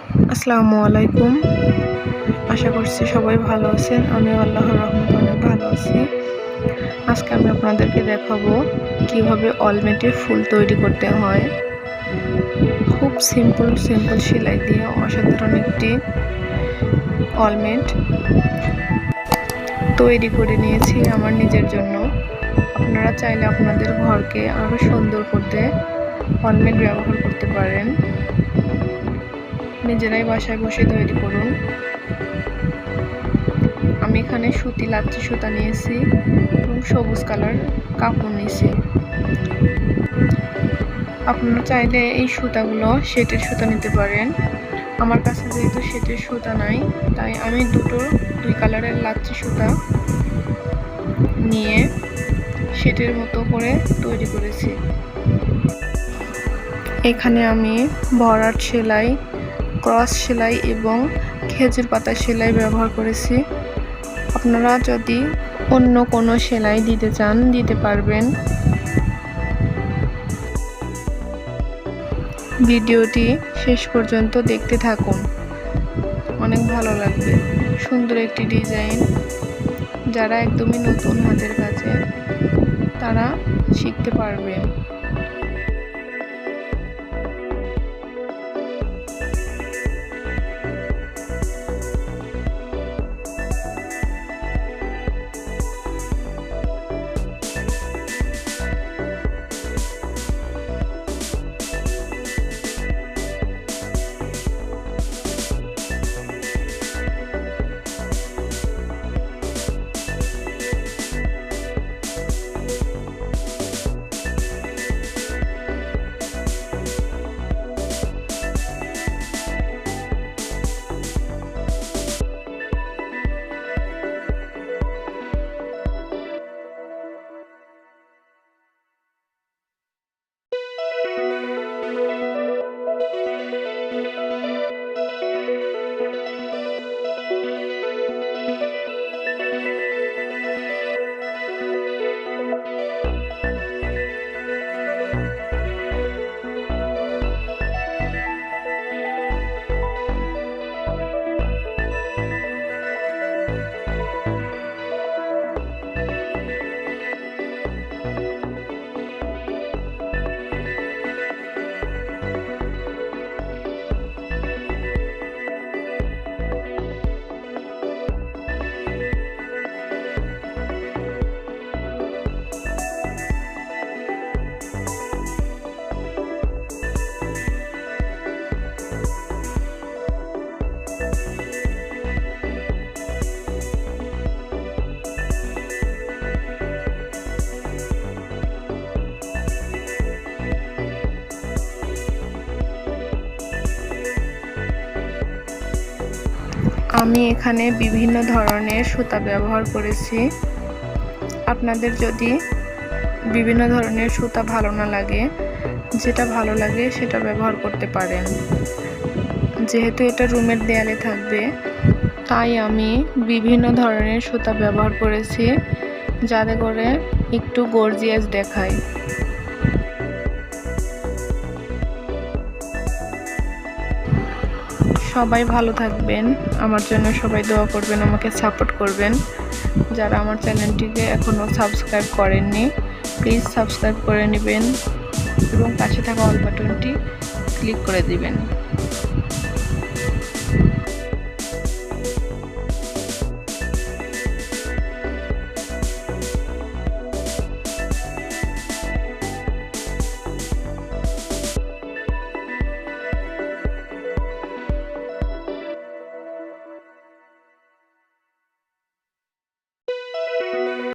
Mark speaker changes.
Speaker 1: আসসালামু আলাইকুম। আশা করছি সবাই ভালো আছেন। আমি আল্লাহর রহমতে অনেক ভালো আছি। আজকে আমি আপনাদেরকে দেখাবো কিভাবে অলমেটে ফুল তৈরি করতে হয়। খুব সিম্পল সেলাই দিয়ে অসাধারণ একটি অলমেট তৈরি করে নিয়েছি আমার নিজের জন্য। আপনারা চাইলে আপনাদের ঘরকে আরো সুন্দর করতে অলমেট ব্যবহার করতে পারেন। নিজেরাই বাসায় বসে তৈরি করুন। আমি এখানে সুতি লাচ্ছি সুতা নিয়েছি এবং সবুজ কালার কাপড় নিয়েছি। আপনারা চাইলে এই সুতাগুলো সেটের সুতা নিতে পারেন। আমার কাছে যেহেতু সেটের সুতা নাই, তাই আমি দুই কালারের লাচ্ছি সুতা নিয়ে সেটের মতো করে তৈরি করেছি। এখানে আমি ভরাট সেলাই, ক্রস সেলাই এবং খেজুর পাতা সেলাই ব্যবহার করেছি। আপনারা যদি অন্য কোনো সেলাই দিতে চান দিতে পারবেন। ভিডিওটি শেষ পর্যন্ত দেখতে থাকুন, অনেক ভালো লাগবে। সুন্দর একটি ডিজাইন, যারা একদমই নতুন হাতের কাছে তারা শিখতে পারবেন। আমি এখানে বিভিন্ন ধরনের সুতা ব্যবহার করেছি। আপনাদের যদি বিভিন্ন ধরনের সুতা ভালো না লাগে, যেটা ভালো লাগে সেটা ব্যবহার করতে পারেন। যেহেতু এটা রুমের দেয়ালে থাকবে, তাই আমি বিভিন্ন ধরনের সুতা ব্যবহার করেছি, যাতে করে একটু গর্জিয়াস দেখায়। সবাই ভালো থাকবেন, আমার জন্য সবাই দোয়া করবেন, আমাকে সাপোর্ট করবেন। যারা আমার চ্যানেলটিকে এখনও সাবস্ক্রাইব করেননি, প্লিজ সাবস্ক্রাইব করে নেবেন এবং পাশে থাকা অল বাটনটি ক্লিক করে দিবেন।